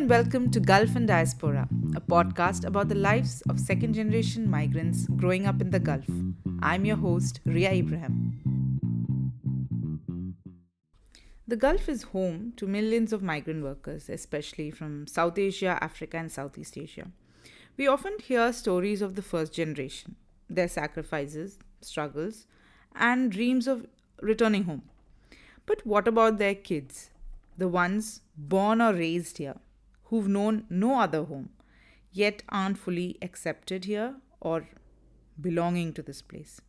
welcome to Gulf and Diaspora, a podcast about the lives of second generation migrants growing up in the Gulf. I'm your host, Ria Ibrahim. The Gulf is home to millions of migrant workers, especially from South Asia, Africa, and Southeast Asia. We often hear stories of the first generation, their sacrifices, struggles, and dreams of returning home. But what about their kids, the ones born or raised here, who've known no other home, yet aren't fully accepted here or belonging to this place?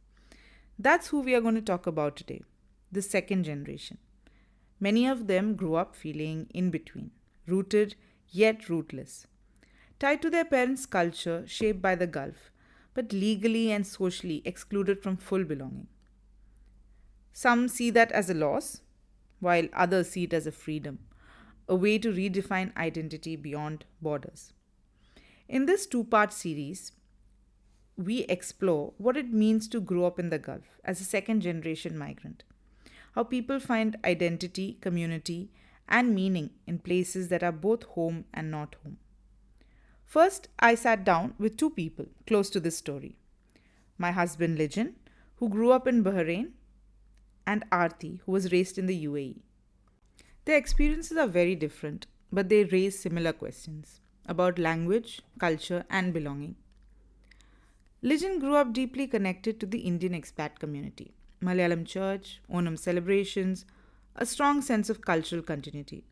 That's who we are going to talk about today, the second generation. Many of them grew up feeling in between, rooted yet rootless, tied to their parents' culture shaped by the Gulf, but legally and socially excluded from full belonging. Some see that as a loss, while others see it as a freedom, a way to redefine identity beyond borders. In this two-part series, we explore what it means to grow up in the Gulf as a second generation migrant, how people find identity, community, and meaning in places that are both home and not home. First, I sat down with two people close to this story: my husband Lijin, who grew up in Bahrain, and Aarti, who was raised in the UAE. Their experiences are very different, but they raise similar questions about language, culture, and belonging. Lijin grew up deeply connected to the Indian expat community, Malayalam church, Onam celebrations, a strong sense of cultural continuity.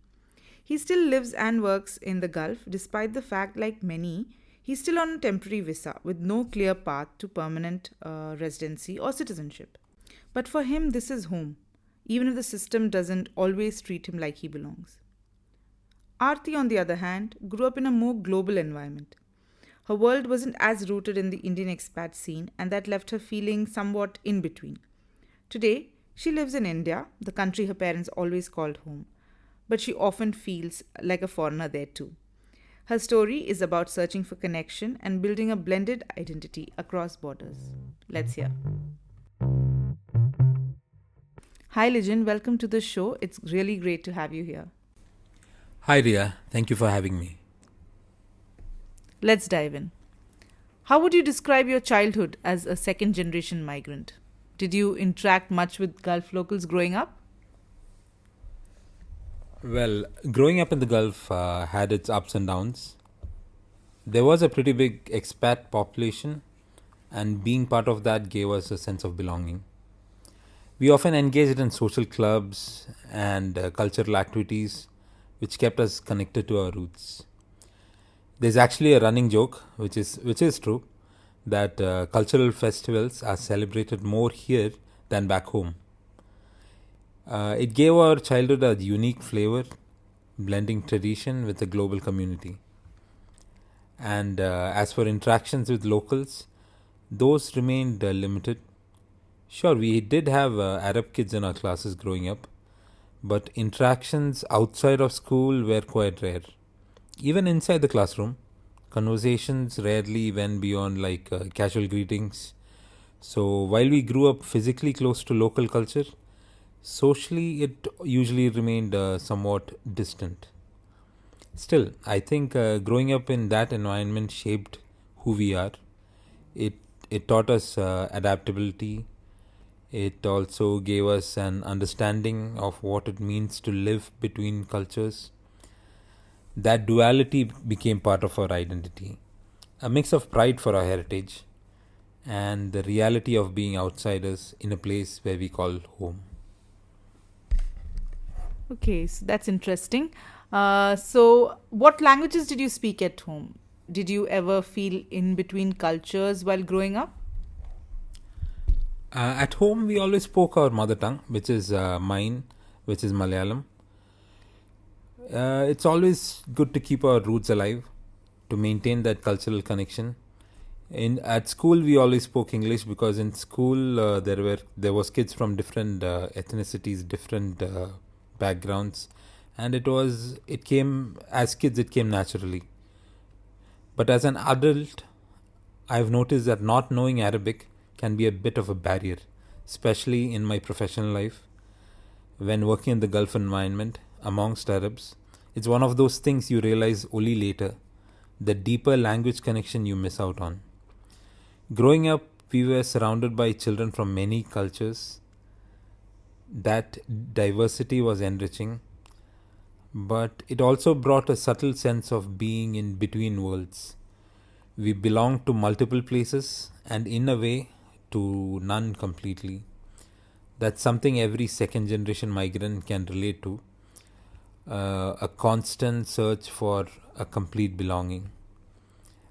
He still lives and works in the Gulf despite the fact, like many, he's still on a temporary visa with no clear path to permanent residency or citizenship. But for him, this is home, even if the system doesn't always treat him like he belongs. Aarti, on the other hand, grew up in a more global environment. Her world wasn't as rooted in the Indian expat scene, and that left her feeling somewhat in between. Today, she lives in India, the country her parents always called home, but she often feels like a foreigner there too. Her story is about searching for connection and building a blended identity across borders. Let's hear. Hi, Lijin. Welcome to the show. It's really great to have you here. Hi Ria, thank you for having me. Let's dive in. How would you describe your childhood as a second generation migrant? Did you interact much with Gulf locals growing up? Well, growing up in the Gulf had its ups and downs. There was a pretty big expat population, and being part of that gave us a sense of belonging. We often engaged in social clubs and cultural activities, which kept us connected to our roots. There's actually a running joke, which is true, that cultural festivals are celebrated more here than back home. It gave our childhood a unique flavor, blending tradition with the global community. And as for interactions with locals, those remained limited. Sure, we did have Arab kids in our classes growing up, but interactions outside of school were quite rare. Even inside the classroom, conversations rarely went beyond casual greetings. So while we grew up physically close to local culture, socially it usually remained somewhat distant. Still, I think growing up in that environment shaped who we are. It it taught us adaptability. It also gave us an understanding of what it means to live between cultures. That duality became part of our identity, a mix of pride for our heritage and the reality of being outsiders in a place where we call home. Okay, so that's interesting. So, what languages did you speak at home? Did you ever feel in between cultures while growing up? At home, we always spoke our mother tongue, which is mine, which is Malayalam. It's always good to keep our roots alive, to maintain that cultural connection. In at school, we always spoke English because in school there was kids from different ethnicities, different backgrounds, and it came as kids. It came naturally. But as an adult, I've noticed that not knowing Arabic can be a bit of a barrier, especially in my professional life. When working in the Gulf environment amongst Arabs, It's one of those things you realize only later, the deeper language connection you miss out on. Growing up, we were surrounded by children from many cultures. That diversity was enriching, but it also brought a subtle sense of being in between worlds. We belong to multiple places and, in a way, to none completely. That's something every second generation migrant can relate to, a constant search for a complete belonging.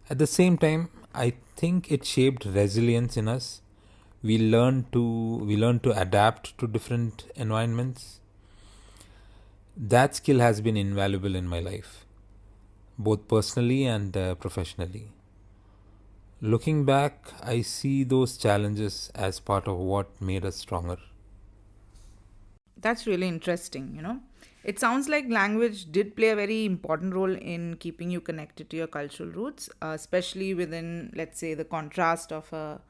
At the same time, I think it shaped resilience in us. We learn to adapt to different environments. That skill has been invaluable in my life, both personally and professionally. Looking back, I see those challenges as part of what made us stronger. That's really interesting, It sounds like language did play a very important role in keeping you connected to your cultural roots, especially within, let's say, the contrast of a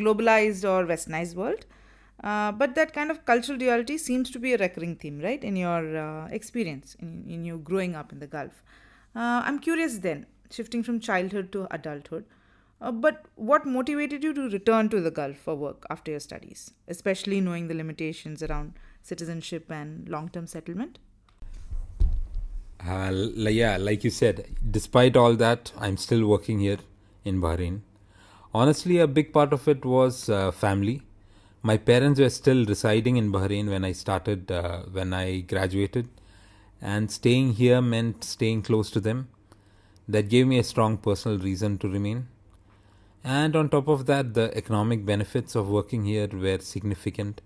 globalized or westernized world. But that kind of cultural duality seems to be a recurring theme, right, in your experience, in you growing up in the Gulf. I'm curious then, shifting from childhood to adulthood, but what motivated you to return to the Gulf for work after your studies, especially knowing the limitations around citizenship and long term settlement? Yeah, like you said, despite all that, I'm still working here in Bahrain. Honestly, a big part of it was family. My parents were still residing in Bahrain when I graduated, and staying here meant staying close to them. That gave me a strong personal reason to remain. And on top of that, the economic benefits of working here were significant.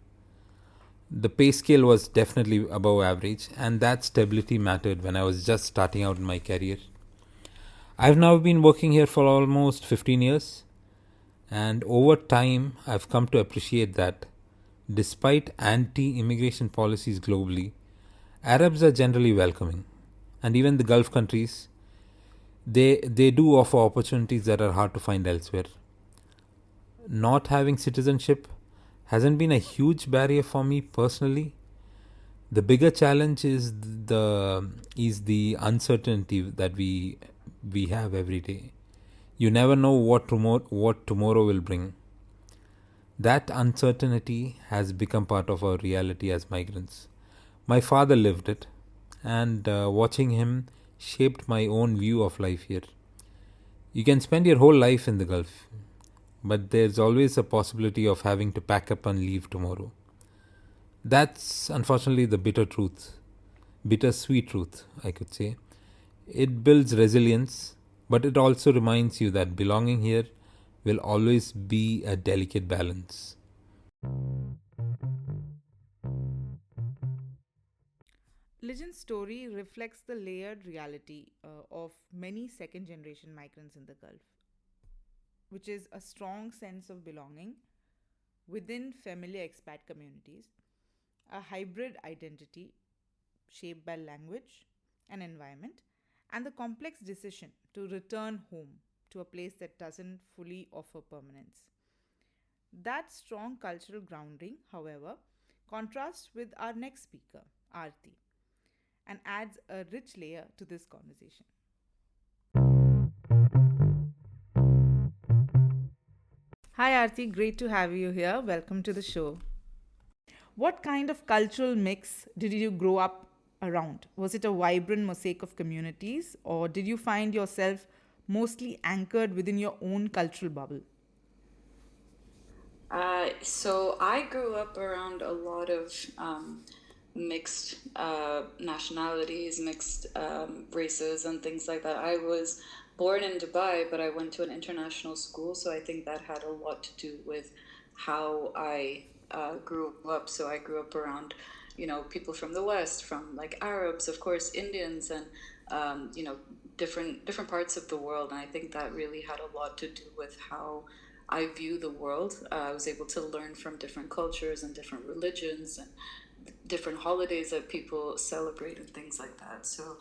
The pay scale was definitely above average, and that stability mattered when I was just starting out in my career. I've now been working here for almost 15 years, and over time, I've come to appreciate that despite anti immigration policies globally, Arabs are generally welcoming. And even the Gulf countries, they do offer opportunities that are hard to find elsewhere. Not having citizenship hasn't been a huge barrier for me personally. The bigger challenge is the uncertainty that we have every day. You never know what tomorrow will bring. That uncertainty has become part of our reality as migrants. My father lived it, and watching him shaped my own view of life here. You can spend your whole life in the Gulf, but there's always a possibility of having to pack up and leave tomorrow. That's unfortunately the bittersweet truth, I could say. It builds resilience, but it also reminds you that belonging here will always be a delicate balance. Lijin's story reflects the layered reality of many second generation migrants in the Gulf, which is a strong sense of belonging within familiar expat communities, a hybrid identity shaped by language and environment, and the complex decision to return home to a place that doesn't fully offer permanence. That strong cultural grounding, however, contrasts with our next speaker, Aarti, and adds a rich layer to this conversation. Hi, Aarti, great to have you here. Welcome to the show. What kind of cultural mix did you grow up around? Was it a vibrant mosaic of communities, or did you find yourself mostly anchored within your own cultural bubble? So I grew up around a lot of mixed nationalities, mixed races, and things like that. I was born in Dubai, but I went to an international school, so I think that had a lot to do with how I grew up. So I grew up around, people from the West, from like Arabs, of course, Indians, and different parts of the world. And I think that really had a lot to do with how I view the world. I was able to learn from different cultures and different religions and different holidays that people celebrate and things like that. So,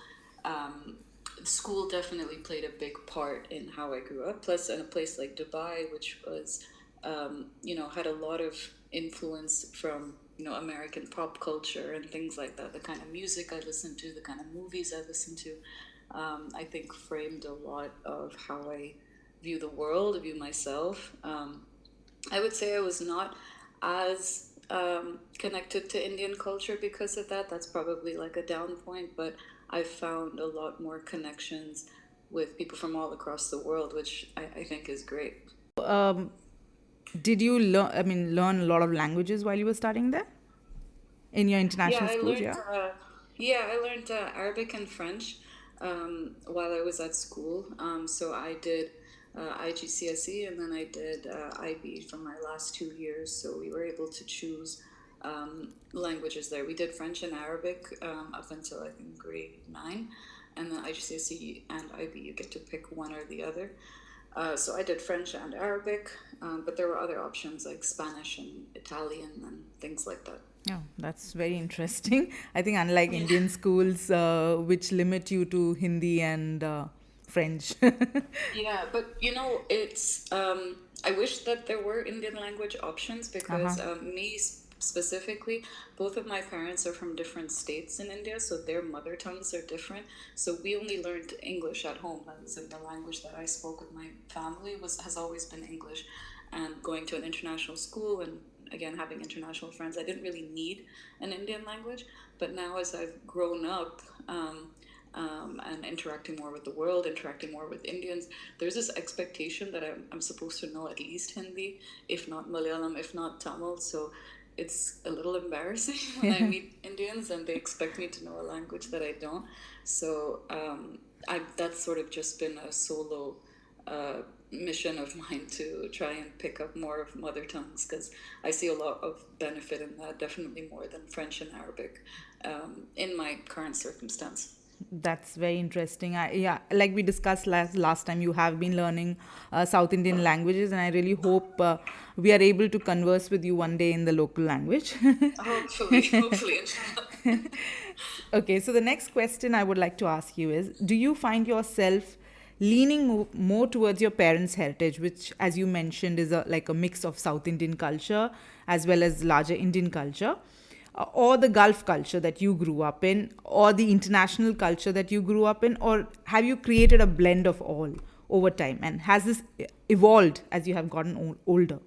school definitely played a big part in how I grew up. Plus, in a place like Dubai, which was, had a lot of influence from American pop culture and things like that. The kind of music I listen to, the kind of movies I listen to, I think framed a lot of how I view the world, view myself. I would say I was not as connected to Indian culture because of that. That's probably like a down point, but I found a lot more connections with people from all across the world, which I think is great. Um, did you learn a lot of languages while you were studying there in your Yeah, international I schools? learned. Yeah. I learned Arabic and French while I was at school. So I did IGCSE and then I did IB for my last 2 years. So we were able to choose languages there. We did French and Arabic up until I think grade 9, and then IGCSE and IB you get to pick one or the other. So I did French and Arabic, but there were other options like Spanish and Italian and things like that. Oh, that's very interesting. I think unlike Yeah. Indian schools, which limit you to Hindi and French. Yeah, but it's. I wish that there were Indian language options Uh-huh. because specifically, both of my parents are from different states in India, so their mother tongues are different. So we only learned English at home. That was like the language that I spoke with my family has always been English. And going to an international school and again having international friends, I didn't really need an Indian language. But now as I've grown up, and interacting more with the world, interacting more with Indians, there's this expectation that I'm supposed to know at least Hindi, if not Malayalam, if not Tamil. So it's a little embarrassing when I meet Indians and they expect me to know a language that I don't. So that's sort of just been a solo mission of mine to try and pick up more of mother tongues because I see a lot of benefit in that, definitely more than French and Arabic in my current circumstance. That's very interesting. Yeah, like we discussed last time, you have been learning South Indian languages, and I really hope we are able to converse with you one day in the local language. Hopefully, hopefully, inshallah. Okay, so the next question I would like to ask you is: do you find yourself leaning more towards your parents' heritage, which, as you mentioned, is like a mix of South Indian culture as well as larger Indian culture? Or the Gulf culture that you grew up in, or the international culture that you grew up in, or have you created a blend of all over time? And has this evolved as you have gotten older?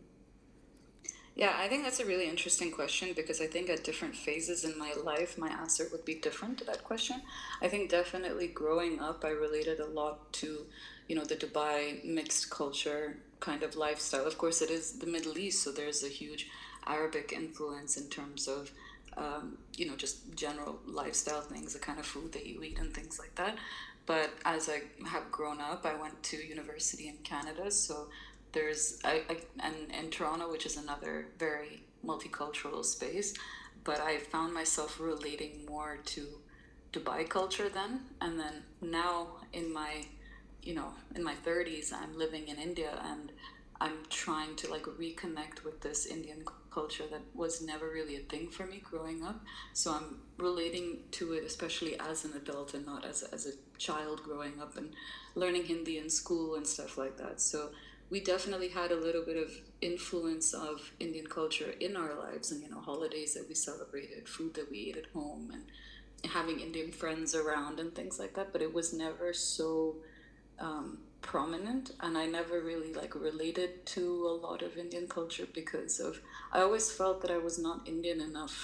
Yeah, I think that's a really interesting question because I think at different phases in my life, my answer would be different to that question. I think definitely growing up, I related a lot to, the Dubai mixed culture kind of lifestyle. Of course, it is the Middle East, so there's a huge Arabic influence in terms of, just general lifestyle things, the kind of food that you eat and things like that. But as I have grown up, I went to university in Canada, so there's and in Toronto, which is another very multicultural space. But I found myself relating more to Dubai culture then, and then now in my 30s, I'm living in India, and I'm trying to like reconnect with this Indian culture that was never really a thing for me growing up. So I'm relating to it, especially as an adult and not as a child growing up and learning Hindi in school and stuff like that. So we definitely had a little bit of influence of Indian culture in our lives, and holidays that we celebrated, food that we ate at home, and having Indian friends around and things like that. But it was never so prominent, and I never really like related to a lot of Indian culture because of I always felt that I was not Indian enough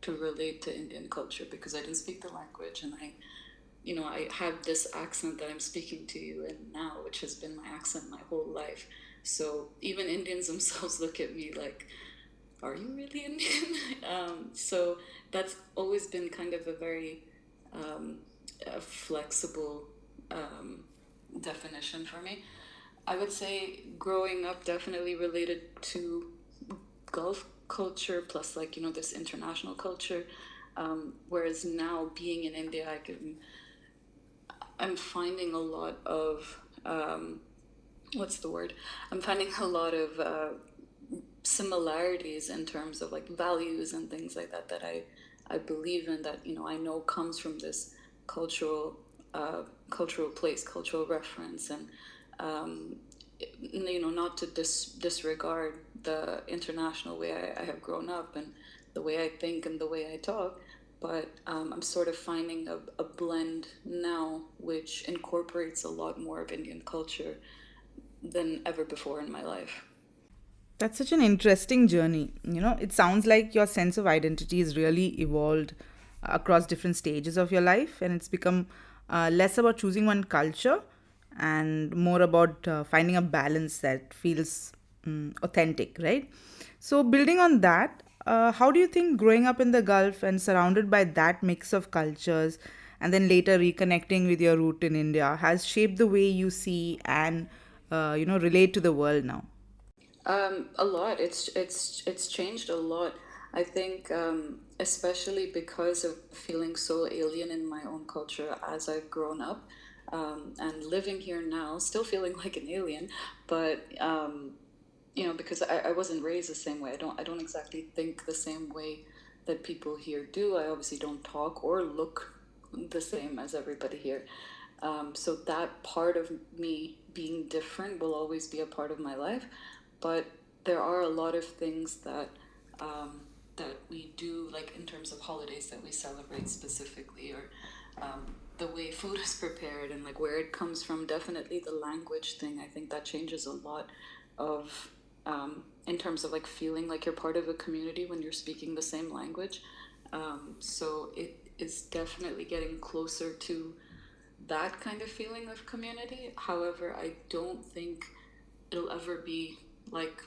to relate to Indian culture because I didn't speak the language, and I have this accent that I'm speaking to you in now, which has been my accent my whole life. So even Indians themselves look at me like, are you really Indian? So that's always been kind of a very a flexible um, definition for me. I would say growing up definitely related to Gulf culture plus like this international culture. Whereas now being in India, I'm finding a lot of what's the word? I'm finding a lot of similarities in terms of like values and things like that that I believe in that I know comes from this cultural cultural place, cultural reference, and um, not to disregard the international way I have grown up and the way I think and the way I talk. But I'm sort of finding a blend now which incorporates a lot more of Indian culture than ever before in my life. That's such an interesting journey. It sounds like your sense of identity is really evolved across different stages of your life, and it's become less about choosing one culture and more about finding a balance that feels authentic, right? So, building on that, how do you think growing up in the Gulf and surrounded by that mix of cultures and then later reconnecting with your root in India has shaped the way you see and relate to the world now? A lot. It's changed a lot. I think, especially because of feeling so alien in my own culture as I've grown up, and living here now, still feeling like an alien, but because I wasn't raised the same way. I don't exactly think the same way that people here do. I obviously don't talk or look the same as everybody here. So that part of me being different will always be a part of my life. But there are a lot of things that we do, like in terms of holidays that we celebrate specifically, or the way food is prepared and like where it comes from. Definitely the language thing. I think that changes a lot of in terms of like feeling like you're part of a community when you're speaking the same language. So it is definitely getting closer to that kind of feeling of community. However, I don't think it'll ever be like,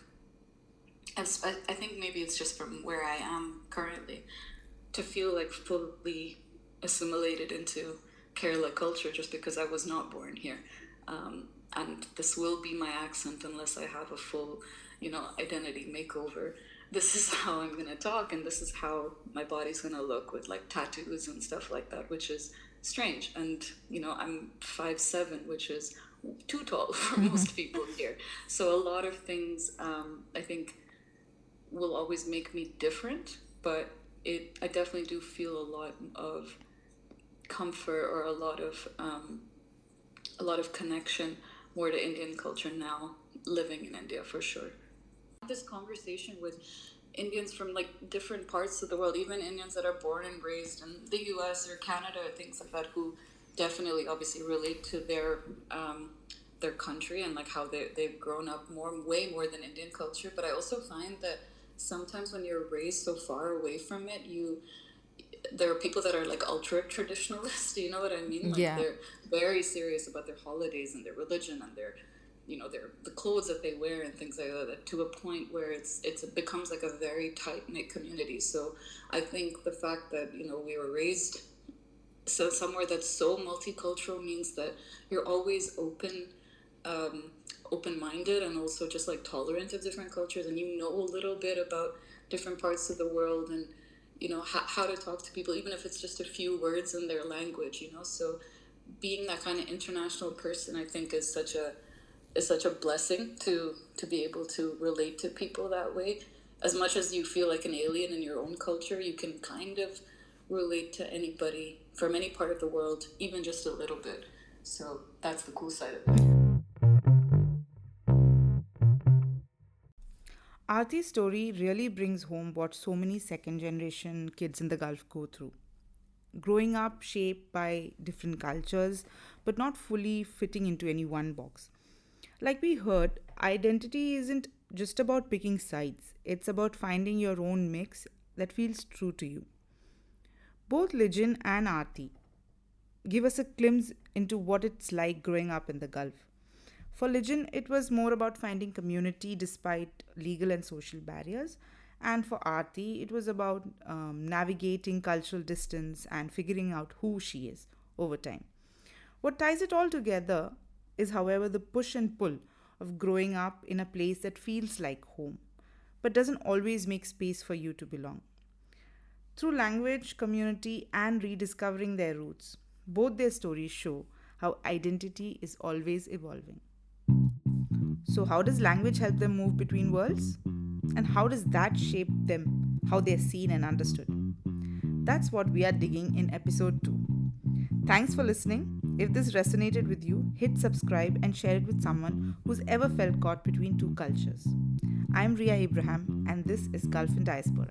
as I think maybe it's just from where I am currently, to feel like fully assimilated into Kerala culture just because I was not born here. And this will be my accent unless I have a full, identity makeover. This is how I'm gonna talk, and this is how my body's gonna look with like tattoos and stuff like that, which is strange. And I'm 5'7", which is too tall for most people here. So a lot of things, I think, will always make me different, but I definitely do feel a lot of comfort, or a lot of connection more to Indian culture now, living in India for sure. This conversation with Indians from like different parts of the world, even Indians that are born and raised in the US or Canada, things like that, who definitely obviously relate to their country and like how they've grown up way more than Indian culture. But I also find that sometimes when you're raised so far away from it, there are people that are like ultra traditionalist. You know what I mean? Like Yeah. they're very serious about their holidays and their religion and their the clothes that they wear and things like that, to a point where it becomes like a very tight knit community. So I think the fact that we were raised so somewhere that's so multicultural means that you're always open-minded, and also just like tolerant of different cultures, and a little bit about different parts of the world, and how to talk to people, even if it's just a few words in their language. So being that kind of international person, I think, is such a blessing to be able to relate to people that way. As much as you feel like an alien in your own culture, you can kind of relate to anybody from any part of the world, even just a little bit. So that's the cool side of it. Aarti's story really brings home what so many second generation kids in the Gulf go through. Growing up shaped by different cultures, but not fully fitting into any one box. Like we heard, identity isn't just about picking sides, it's about finding your own mix that feels true to you. Both Lijin and Aarti give us a glimpse into what it's like growing up in the Gulf. For Lijin, it was more about finding community despite legal and social barriers. And for Aarti, it was about navigating cultural distance and figuring out who she is over time. What ties it all together is, however, the push and pull of growing up in a place that feels like home, but doesn't always make space for you to belong. Through language, community, and rediscovering their roots, both their stories show how identity is always evolving. So, how does language help them move between worlds? And how does that shape them, how they're seen and understood? That's what we are digging in episode 2. Thanks for listening. If this resonated with you, hit subscribe and share it with someone who's ever felt caught between two cultures. I'm Ria Abraham, and this is Gulf and Diaspora.